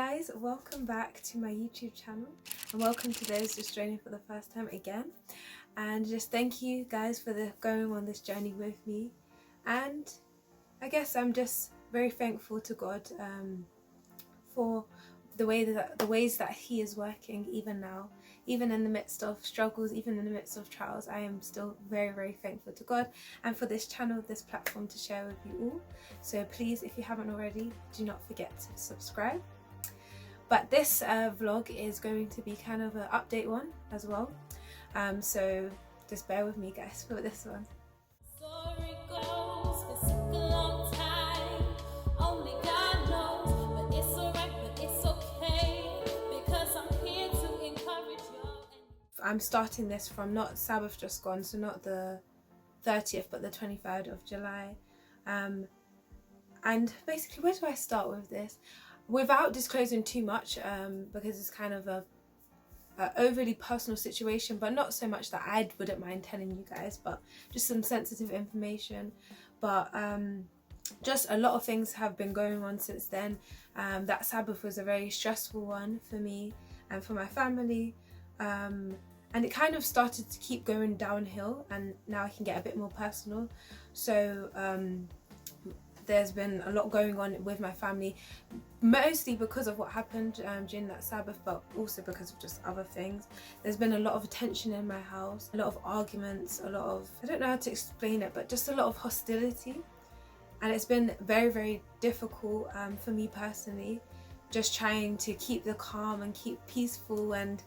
guys, welcome back to my YouTube channel and welcome to those just joining for the first time again, and just thank you guys for going on this journey with me. And I guess I'm just very thankful to God for the ways that He is working even now, even in the midst of struggles, even in the midst of trials. I am still very thankful to God and for this channel, this platform to share with you all. So please, if you haven't already, do not forget to subscribe. But this vlog is going to be kind of an update one as well, so just bear with me guys for this one. Story goes, it took a long time, only God knows, but it's alright, but it's okay, because I'm here to encourage you. I'm starting this from not Sabbath just gone, so not the 30th but the 23rd of July, and basically where do I start with this without disclosing too much, because it's kind of a overly personal situation, but not so much that I wouldn't mind telling you guys, but just some sensitive information. But just a lot of things have been going on since then. That Sabbath was a very stressful one for me and for my family, and it kind of started to keep going downhill, and now I can get a bit more personal. So there's been a lot going on with my family, mostly because of what happened during that Sabbath, but also because of just other things. There's been a lot of tension in my house, a lot of arguments, a lot of, I don't know how to explain it, but just a lot of hostility. And it's been very difficult for me personally, just trying to keep the calm and keep peaceful and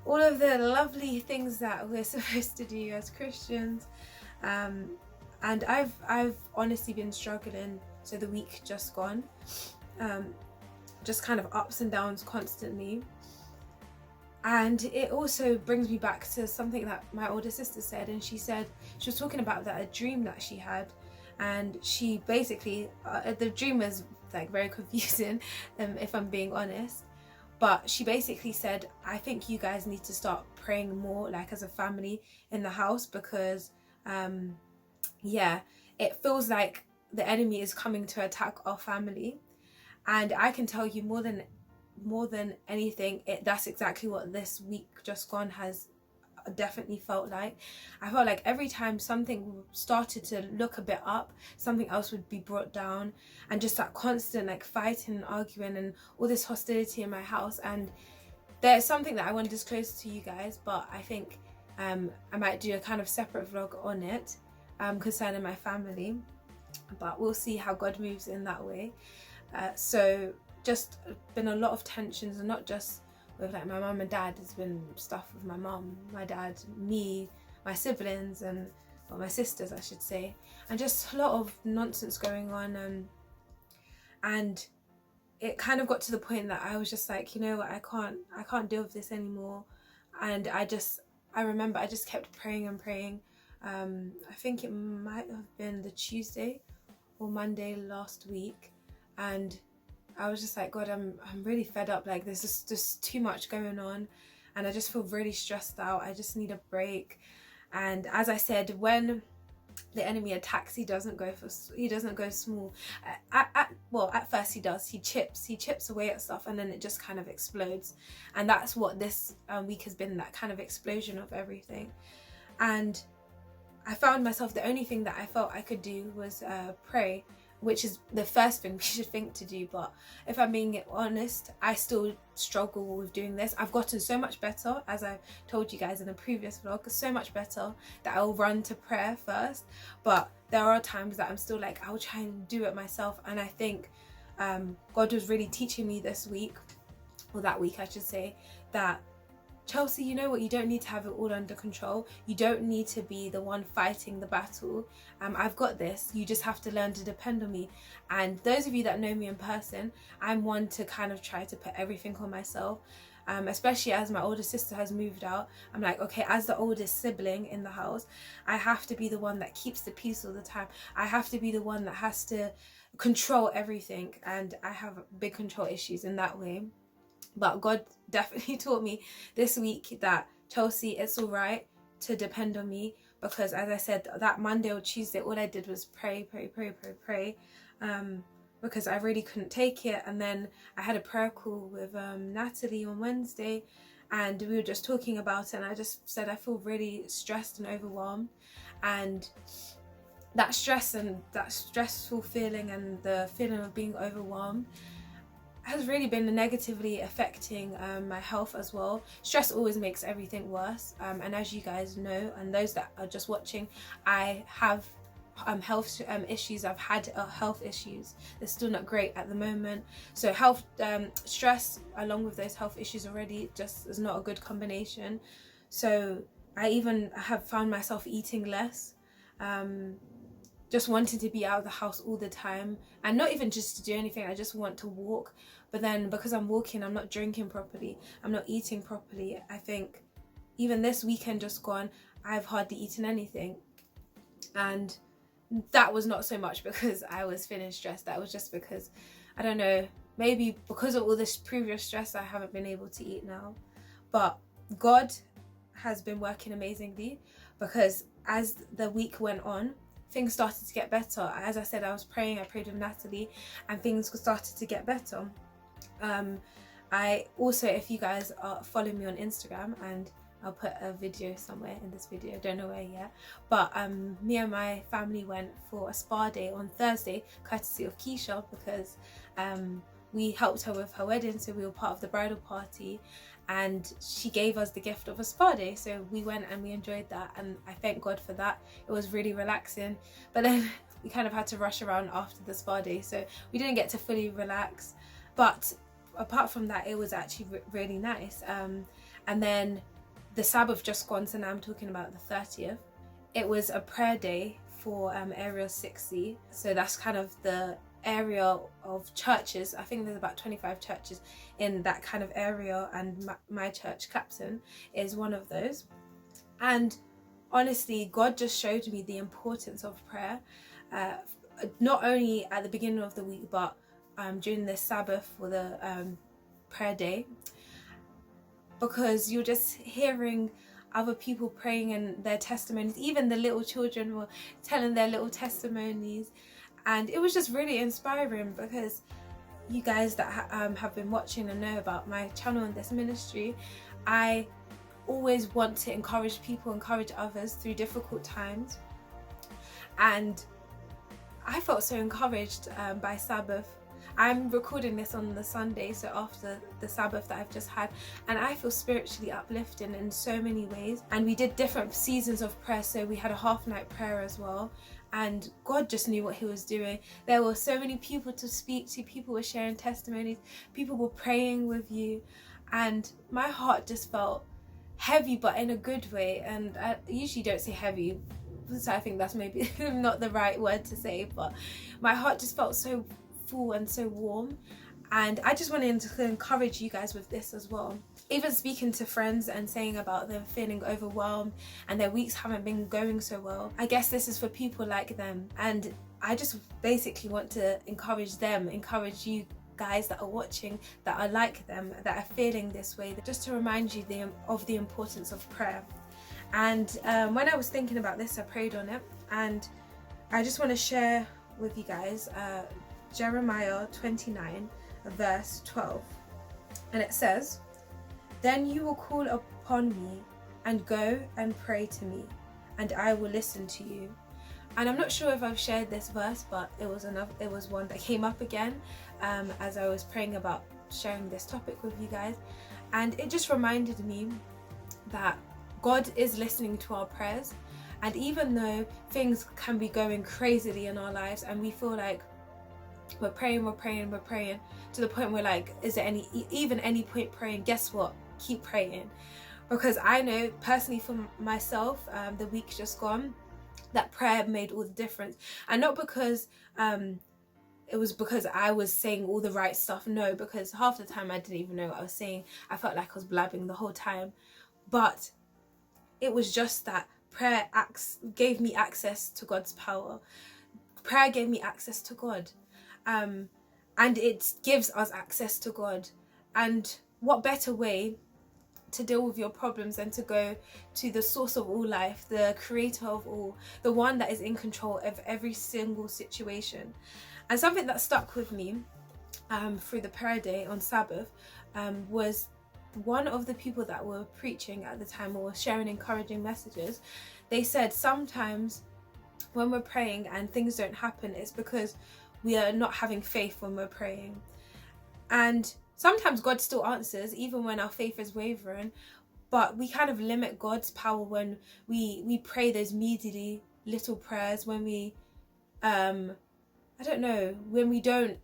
all of the lovely things that we're supposed to do as Christians. And I've honestly been struggling. So the week just gone, just kind of ups and downs constantly. And it also brings me back to something that my older sister said, and she was talking about a dream that she had, and she basically the dream was like very confusing, if I'm being honest. But she basically said, I think you guys need to start praying more, like as a family in the house, because yeah, it feels like the enemy is coming to attack our family. And I can tell you more than anything, that's exactly what this week just gone has definitely felt like. I felt like every time something started to look a bit up, something else would be brought down, and just that constant like fighting and arguing and all this hostility in my house. And there's something that I want to disclose to you guys, but I think I might do a kind of separate vlog on it concerning my family, but we'll see how God moves in that way. So just been a lot of tensions, and not just with like my mum and dad. There's been stuff with my mum, my dad, me, my siblings, and well, my sisters I should say, and just a lot of nonsense going on, and it kind of got to the point that I was just like, you know what, I can't deal with this anymore. And I remember I just kept praying and praying. I think it might have been the Tuesday or Monday last week, and I was just like, God, I'm really fed up. Like there's just too much going on, and I just feel really stressed out. I just need a break. And as I said, when the enemy attacks, he doesn't go small. At first he does. He chips away at stuff, and then it just kind of explodes. And that's what this week has been, that kind of explosion of everything. And I found myself, the only thing that I felt I could do was pray, which is the first thing we should think to do. But if I'm being honest, I still struggle with doing this. I've gotten so much better, as I told you guys in the previous vlog, so much better that I'll run to prayer first. But there are times that I'm still like, I'll try and do it myself. And I think God was really teaching me this week, or that week I should say, that Chelsea, you know what, you don't need to have it all under control. You don't need to be the one fighting the battle. I've got this. You just have to learn to depend on me. And those of you that know me in person, I'm one to kind of try to put everything on myself, especially as my older sister has moved out. I'm like, okay, as the oldest sibling in the house, I have to be the one that keeps the peace all the time. I have to be the one that has to control everything, and I have big control issues in that way. But God definitely taught me this week that, Chelsea, it's all right to depend on me, because as I said, that Monday or Tuesday, all I did was pray. because I really couldn't take it. And then I had a prayer call with Natalie on Wednesday, and we were just talking about it, and I just said I feel really stressed and overwhelmed, and that stress and that stressful feeling and the feeling of being overwhelmed has really been negatively affecting my health as well. Stress always makes everything worse, and as you guys know, and those that are just watching, I have health issues. I've had health issues. They're still not great at the moment. So health stress along with those health issues already just is not a good combination. So I even have found myself eating less, just wanting to be out of the house all the time, and not even just to do anything. I just want to walk, but then because I'm walking, I'm not drinking properly, I'm not eating properly. I think even this weekend just gone, I've hardly eaten anything, and that was not so much because I was feeling stressed. That was just because, I don't know, maybe because of all this previous stress, I haven't been able to eat now. But God has been working amazingly, because as the week went on, things started to get better. As I said, I was praying, I prayed with Natalie, and things started to get better. I also, if you guys are following me on Instagram, and I'll put a video somewhere in this video, don't know where yet, but me and my family went for a spa day on Thursday, courtesy of Keisha, because we helped her with her wedding, so we were part of the bridal party, and she gave us the gift of a spa day, so we went and we enjoyed that, and I thank God for that. It was really relaxing, but then we kind of had to rush around after the spa day, so we didn't get to fully relax. But apart from that, it was actually really nice. And then the Sabbath just gone, so now I'm talking about the 30th. It was a prayer day for Area 60. So that's kind of the area of churches. I think there's about 25 churches in that kind of area, and my church, Clapton, is one of those. And honestly, God just showed me the importance of prayer, not only at the beginning of the week, but during the Sabbath for the prayer day, because you're just hearing other people praying and their testimonies. Even the little children were telling their little testimonies, and it was just really inspiring, because you guys that have been watching and know about my channel and this ministry, I always want to encourage people, encourage others through difficult times, and I felt so encouraged by Sabbath. I'm recording this on the Sunday, so after the Sabbath that I've just had, and I feel spiritually uplifted in so many ways. And we did different seasons of prayer, so we had a half night prayer as well, and God just knew what he was doing. There were so many people to speak to, people were sharing testimonies, people were praying with you, and my heart just felt heavy, but in a good way. And I usually don't say heavy, so I think that's maybe not the right word to say, but my heart just felt so full and so warm, and I just wanted to encourage you guys with this as well. Even speaking to friends and saying about them feeling overwhelmed and their weeks haven't been going so well, I guess this is for people like them, and I just basically want to encourage them, encourage you guys that are watching that are like them, that are feeling this way, just to remind you of the importance of prayer. And when I was thinking about this, I prayed on it, and I just want to share with you guys Jeremiah 29 verse 12, and it says, "Then you will call upon me and go and pray to me, and I will listen to you." And I'm not sure if I've shared this verse, but it was one that came up again as I was praying about sharing this topic with you guys, and it just reminded me that God is listening to our prayers. And even though things can be going crazily in our lives, and we feel like we're praying to the point where, like, is there any point praying? Guess what? Keep praying. Because I know personally for myself, the week just gone, that prayer made all the difference. And not because it was because I was saying all the right stuff. No, because half the time I didn't even know what I was saying. I felt like I was blabbing the whole time. But it was just that prayer gave me access to God's power. Prayer gave me access to God. And it gives us access to God. And what better way to deal with your problems than to go to the source of all life, the creator of all, the one that is in control of every single situation. And something that stuck with me through the prayer day on Sabbath was one of the people that were preaching at the time or sharing encouraging messages. They said sometimes when we're praying and things don't happen, it's because we are not having faith when we're praying. And sometimes God still answers even when our faith is wavering, but we kind of limit God's power when we pray those meaty little prayers, when we when we don't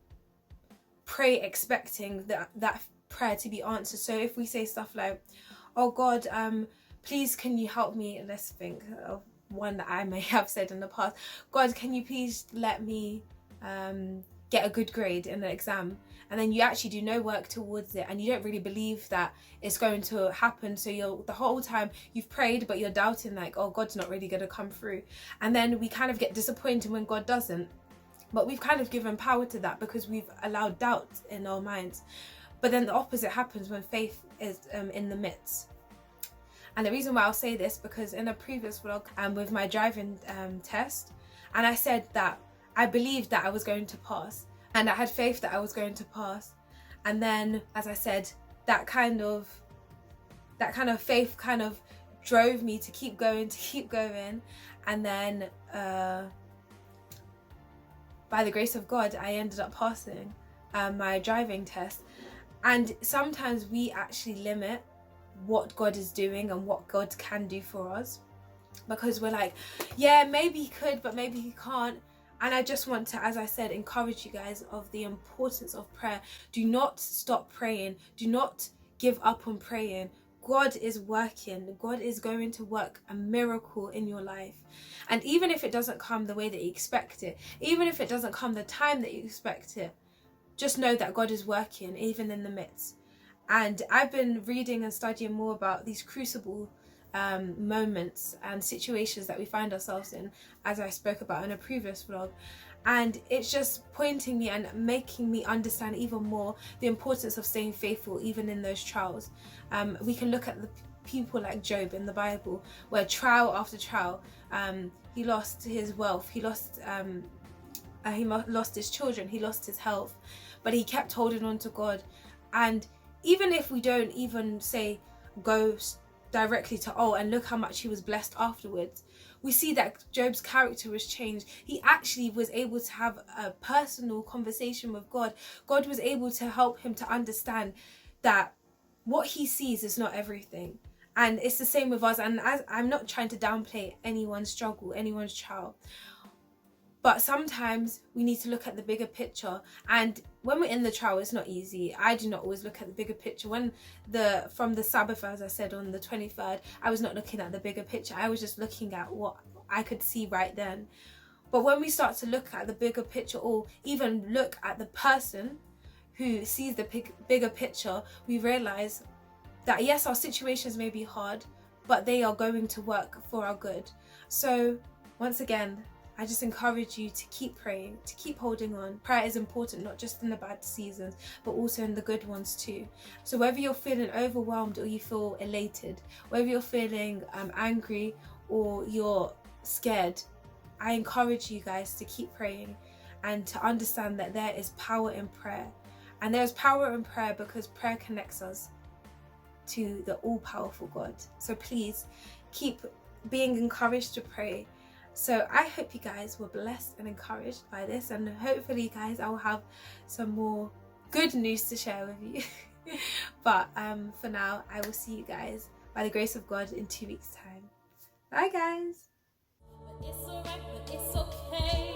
pray expecting that prayer to be answered. So if we say stuff like, oh God, please can you help me, let's think of one that I may have said in the past, God, can you please let me get a good grade in the exam, and then you actually do no work towards it and you don't really believe that it's going to happen, so the whole time you've prayed but you're doubting, like, oh, God's not really going to come through, and then we kind of get disappointed when God doesn't, but we've kind of given power to that because we've allowed doubt in our minds. But then the opposite happens when faith is in the midst. And the reason why I'll say this, because in a previous vlog with my driving test, and I said that I believed that I was going to pass and I had faith that I was going to pass, and then, as I said, that kind of faith kind of drove me to keep going, and then by the grace of God I ended up passing my driving test. And sometimes we actually limit what God is doing and what God can do for us because we're like, yeah, maybe he could, but maybe he can't. And I just want to, as I said, encourage you guys of the importance of prayer. Do not stop praying. Do not give up on praying. God is working. God is going to work a miracle in your life. And even if it doesn't come the way that you expect it, even if it doesn't come the time that you expect it, just know that God is working even in the midst. And I've been reading and studying more about these crucible moments and situations that we find ourselves in, as I spoke about in a previous vlog, and it's just pointing me and making me understand even more the importance of staying faithful even in those trials. We can look at the people like Job in the Bible, where trial after trial, he lost his wealth, he lost his children, he lost his health, but he kept holding on to God. And even if we don't even say go directly to, oh, and look how much he was blessed afterwards, we see that Job's character was changed. He actually was able to have a personal conversation with God. God was able to help him to understand that what he sees is not everything. And it's the same with us. And I'm not trying to downplay anyone's struggle, anyone's trial, but sometimes we need to look at the bigger picture. And when we're in the trial, it's not easy. I do not always look at the bigger picture. From the Sabbath, as I said, on the 23rd, I was not looking at the bigger picture. I was just looking at what I could see right then. But when we start to look at the bigger picture, or even look at the person who sees the bigger picture, we realize that yes, our situations may be hard, but they are going to work for our good. So once again, I just encourage you to keep praying, to keep holding on. Prayer is important, not just in the bad seasons, but also in the good ones too. So whether you're feeling overwhelmed or you feel elated, whether you're feeling angry or you're scared, I encourage you guys to keep praying and to understand that there is power in prayer. And there's power in prayer because prayer connects us to the all-powerful God. So please keep being encouraged to pray. So I hope you guys were blessed and encouraged by this, and hopefully guys, I'll have some more good news to share with you. But for now, I will see you guys by the grace of God in 2 weeks' time. Bye guys. But it's alright, but it's okay.